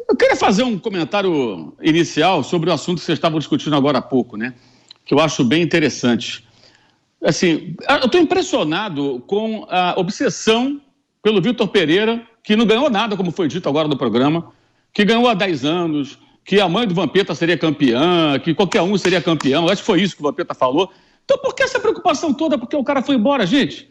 Eu queria fazer um comentário inicial sobre o assunto que vocês estavam discutindo agora há pouco, né? Que eu acho bem interessante. Assim, eu estou impressionado com a obsessão pelo Vitor Pereira, que não ganhou nada, como foi dito agora no programa, que ganhou há 10 anos, que a mãe do Vampeta seria campeã, que qualquer um seria campeão. Acho que foi isso que o Vampeta falou. Então, por que essa preocupação toda? Porque o cara foi embora, gente?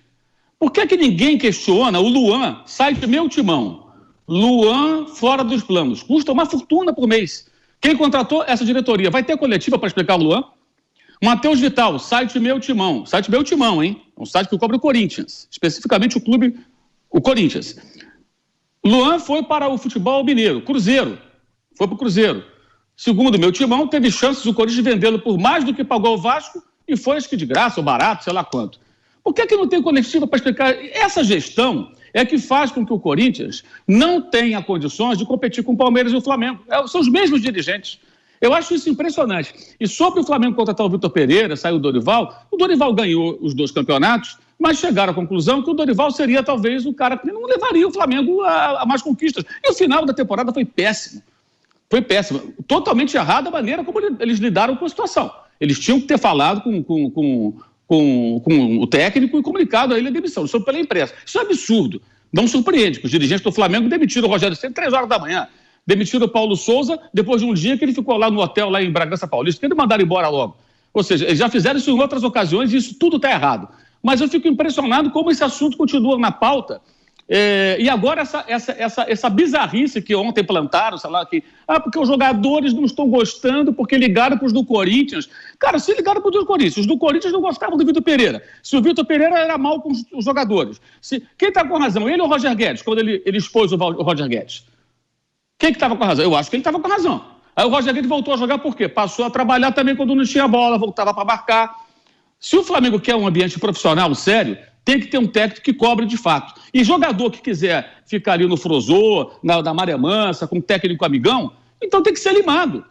Por que ninguém questiona o Luan? Sai de meu timão. Luan fora dos planos. Custa uma fortuna por mês. Quem contratou essa diretoria? Vai ter coletiva para explicar o Luan? Matheus Vital, site Meu Timão. Site Meu Timão, hein? É um site que cobre o Corinthians. Especificamente o clube, o Corinthians. Luan foi para o futebol mineiro. Cruzeiro. Foi para o Cruzeiro. Segundo Meu Timão, teve chances o Corinthians vendê-lo por mais do que pagou o Vasco e foi, acho que de graça ou barato, sei lá quanto. Por que não tem coletiva para explicar? Essa gestão é que faz com que o Corinthians não tenha condições de competir com o Palmeiras e o Flamengo. São os mesmos dirigentes. Eu acho isso impressionante. E sobre o Flamengo contratar o Vitor Pereira, saiu o Dorival ganhou os 2 campeonatos, mas chegaram à conclusão que o Dorival seria talvez o cara que não levaria o Flamengo a mais conquistas. E o final da temporada foi péssimo. Foi péssimo. Totalmente errada a maneira como eles lidaram com a situação. Eles tinham que ter falado com o técnico e comunicado a ele a demissão, sobre pela imprensa. Isso é absurdo. Não surpreende que os dirigentes do Flamengo demitiram o Rogério Ceni 3 horas da manhã. Demitiram o Paulo Souza depois de um dia que ele ficou lá no hotel, lá em Bragança Paulista, que eles mandaram embora logo. Ou seja, eles já fizeram isso em outras ocasiões e isso tudo está errado. Mas eu fico impressionado como esse assunto continua na pauta. E agora essa bizarrice que ontem plantaram, sei lá, porque os jogadores não estão gostando porque ligaram para os do Corinthians. Cara, se ligaram para os do Corinthians, os do Corinthians não gostavam do Vitor Pereira. Se o Vitor Pereira era mal com os jogadores. Quem está com razão? Ele ou o Roger Guedes, quando ele expôs o Roger Guedes? Quem que estava com razão? Eu acho que ele estava com razão. Aí o Roger Guedes voltou a jogar por quê? Passou a trabalhar também quando não tinha bola, voltava para marcar. Se o Flamengo quer um ambiente profissional sério, tem que ter um técnico que cobre de fato. E jogador que quiser ficar ali no Frozô, na Maré Mansa, com um técnico amigão, então tem que ser limado.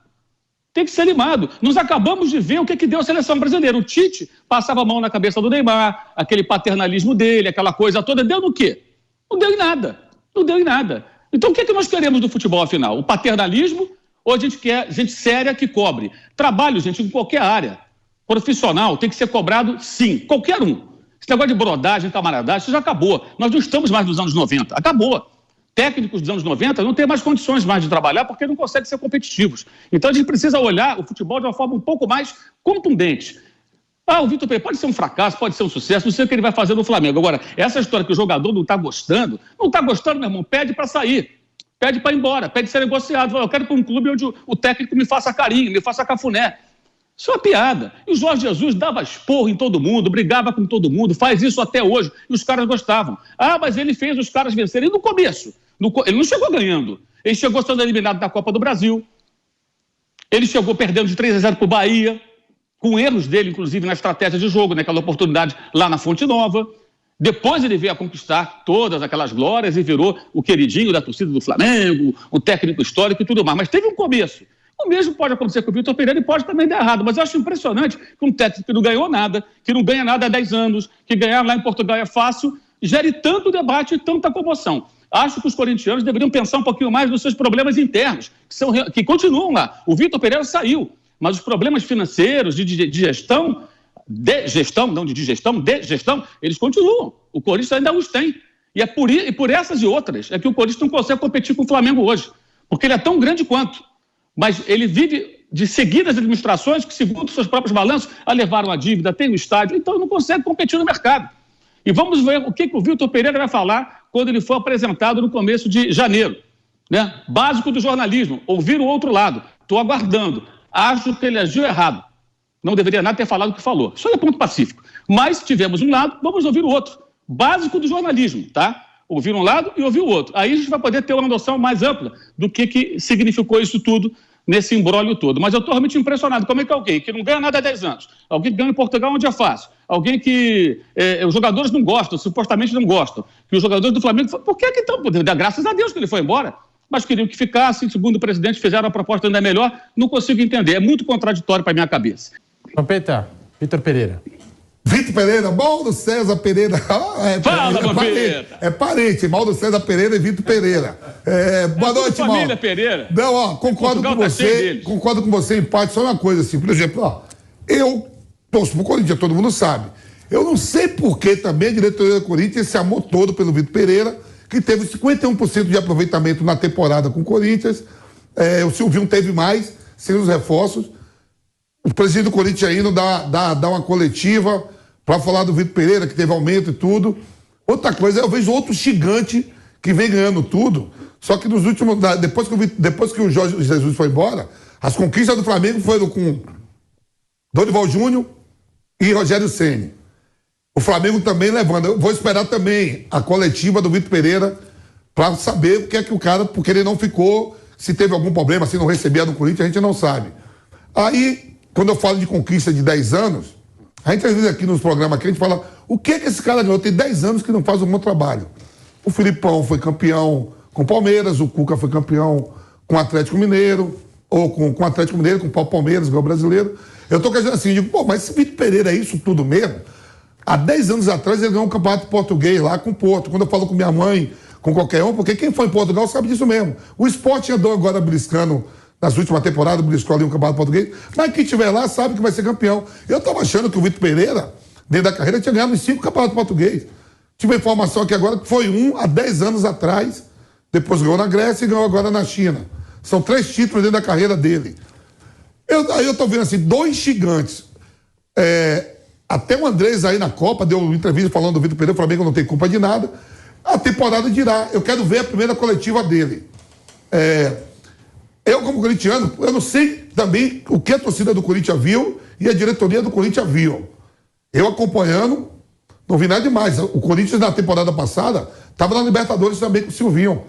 Tem que ser limado. Nós acabamos de ver o que deu a seleção brasileira. O Tite passava a mão na cabeça do Neymar, aquele paternalismo dele, aquela coisa toda. Deu no quê? Não deu em nada. Não deu em nada. Então o que nós queremos do futebol, afinal? O paternalismo ou a gente quer gente séria que cobre? Trabalho, gente, em qualquer área. Profissional tem que ser cobrado, sim. Qualquer um. Esse negócio de brodagem, camaradagem, isso já acabou. Nós não estamos mais nos anos 90. Acabou. Técnicos dos anos 90 não têm mais condições mais de trabalhar porque não conseguem ser competitivos. Então a gente precisa olhar o futebol de uma forma um pouco mais contundente. O Vitor Pereira pode ser um fracasso, pode ser um sucesso, não sei o que ele vai fazer no Flamengo. Agora, essa história que o jogador não está gostando, meu irmão, pede para sair. Pede para ir embora, pede ser negociado. Eu quero para um clube onde o técnico me faça carinho, me faça cafuné. Isso é uma piada. E o Jorge Jesus dava esporro em todo mundo, brigava com todo mundo, faz isso até hoje, e os caras gostavam. Mas ele fez os caras vencerem no começo. Ele não chegou ganhando. Ele chegou sendo eliminado da Copa do Brasil. Ele chegou perdendo de 3-0 para o Bahia, com erros dele, inclusive, na estratégia de jogo, naquela oportunidade lá na Fonte Nova. Depois ele veio a conquistar todas aquelas glórias e virou o queridinho da torcida do Flamengo, o técnico histórico e tudo mais. Mas teve um começo. O mesmo pode acontecer com o Vitor Pereira e pode também dar errado. Mas eu acho impressionante que um técnico que não ganhou nada, que não ganha nada há 10 anos, que ganhar lá em Portugal é fácil, gere tanto debate e tanta comoção. Acho que os corintianos deveriam pensar um pouquinho mais nos seus problemas internos, que continuam lá. O Vitor Pereira saiu, mas os problemas financeiros, de gestão, eles continuam. O Corinthians ainda os tem. E por essas e outras é que o Corinthians não consegue competir com o Flamengo hoje. Porque ele é tão grande quanto. Mas ele vive de seguidas administrações que, segundo seus próprios balanços, levaram a dívida, tem o estádio, então não consegue competir no mercado. E vamos ver o que o Vitor Pereira vai falar quando ele for apresentado no começo de janeiro. Né? Básico do jornalismo, ouvir o outro lado. Estou aguardando. Acho que ele agiu errado. Não deveria nada ter falado o que falou. Isso aí é ponto pacífico. Mas se tivermos um lado, vamos ouvir o outro. Básico do jornalismo, tá? Ouvir um lado e ouvir o outro. Aí a gente vai poder ter uma noção mais ampla do que significou isso tudo nesse imbróglio todo. Mas eu estou realmente impressionado. Como é que alguém que não ganha nada há 10 anos, alguém que ganha em Portugal onde é fácil, alguém que os jogadores não gostam, supostamente não gostam, que os jogadores do Flamengo... Por que então? Graças a Deus que ele foi embora. Mas queriam que ficasse, segundo o presidente, fizeram a proposta ainda melhor. Não consigo entender. É muito contraditório para a minha cabeça. Vampeta, Vitor Pereira. Vitor Pereira, Mauro César Pereira. Fala, Vampeta! É parente, Mauro César Pereira e Vitor Pereira. Boa noite, Mauro. Família Pereira. Não, concordo com você. Concordo com você em parte. Só uma coisa assim, por exemplo, eu torço pro Corinthians, todo mundo sabe. Eu não sei por que também a diretoria do Corinthians, esse amor todo pelo Vitor Pereira, que teve 51% de aproveitamento na temporada com o Corinthians. O Silvinho teve mais, sem os reforços. O presidente do Corinthians ainda dá uma coletiva para falar do Vitor Pereira, que teve aumento e tudo. Outra coisa, eu vejo outro gigante que vem ganhando tudo, só que nos últimos... Depois que o Jorge Jesus foi embora, as conquistas do Flamengo foram com Dorival Júnior e Rogério Ceni. O Flamengo também levando. Eu vou esperar também a coletiva do Vitor Pereira para saber o que é que o cara... Porque ele não ficou... Se teve algum problema, se não recebia do Corinthians, a gente não sabe. Aí, quando eu falo de conquista de 10 anos, a gente às vezes aqui nos programas aqui, a gente fala, o que é que esse cara ganhou? Tem 10 anos que não faz um bom trabalho. O Filipão foi campeão com o Palmeiras, o Cuca foi campeão com o Atlético Mineiro, ou com o Atlético Mineiro, com o Palmeiras, ganhou o Brasileiro. Eu tô querendo assim, digo, pô, mas esse Vitor Pereira é isso tudo mesmo? Há 10 anos atrás ele ganhou um campeonato português lá com o Porto. Quando eu falo com minha mãe, com qualquer um, porque quem foi em Portugal sabe disso mesmo. O Sport andou agora beliscando, nas últimas temporadas, beliscou ali um campeonato português, mas quem estiver lá sabe que vai ser campeão. Eu estava achando que o Vitor Pereira, dentro da carreira, tinha ganhado uns 5 campeonatos portugueses. Tive a informação aqui agora que foi um há 10 anos atrás, depois ganhou na Grécia e ganhou agora na China. São 3 títulos dentro da carreira dele. Aí eu tô vendo assim, 2 gigantes. Até o Andrés aí na Copa deu uma entrevista falando do Vitor Pereira, o Flamengo não tem culpa de nada. A temporada dirá. Eu quero ver a primeira coletiva dele. Eu, como corintiano, eu não sei também o que a torcida do Corinthians viu e a diretoria do Corinthians viu. Eu acompanhando, não vi nada demais. O Corinthians, na temporada passada, estava na Libertadores também com o Silvinho.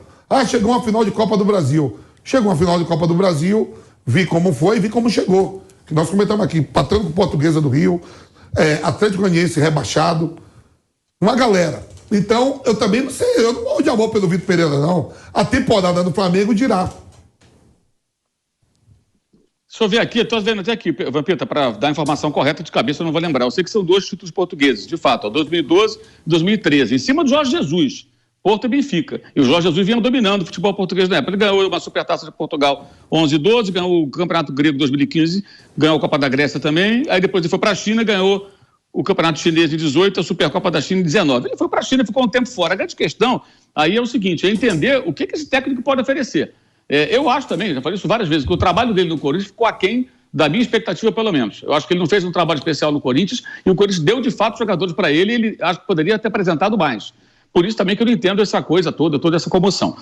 Chegou uma final de Copa do Brasil. Chegou uma final de Copa do Brasil, vi como foi e vi como chegou. Que nós comentamos aqui, empatando com Portuguesa do Rio, Atlético Goianiense rebaixado, uma galera. Então, eu também não sei, eu não vou de amor pelo Vitor Pereira, não. A temporada do Flamengo dirá. Deixa eu ver aqui, estou vendo até aqui, Vampeta, para dar a informação correta de cabeça, eu não vou lembrar. Eu sei que são 2 títulos portugueses, de fato, 2012 e 2013, em cima do Jorge Jesus, Porto e Benfica. E o Jorge Jesus vinha dominando o futebol português na época. Ele ganhou uma Supertaça de Portugal 11 e 12, ganhou o Campeonato Grego 2015, ganhou a Copa da Grécia também, aí depois ele foi para a China, ganhou o Campeonato Chinês em 18, a Supercopa da China em 19. Ele foi para a China e ficou um tempo fora. A grande questão aí é o seguinte, é entender o que esse técnico pode oferecer. Eu acho também, já falei isso várias vezes, que o trabalho dele no Corinthians ficou aquém da minha expectativa, pelo menos. Eu acho que ele não fez um trabalho especial no Corinthians e o Corinthians deu, de fato, jogadores para ele e ele acho que poderia ter apresentado mais. Por isso também que eu não entendo essa coisa toda essa comoção.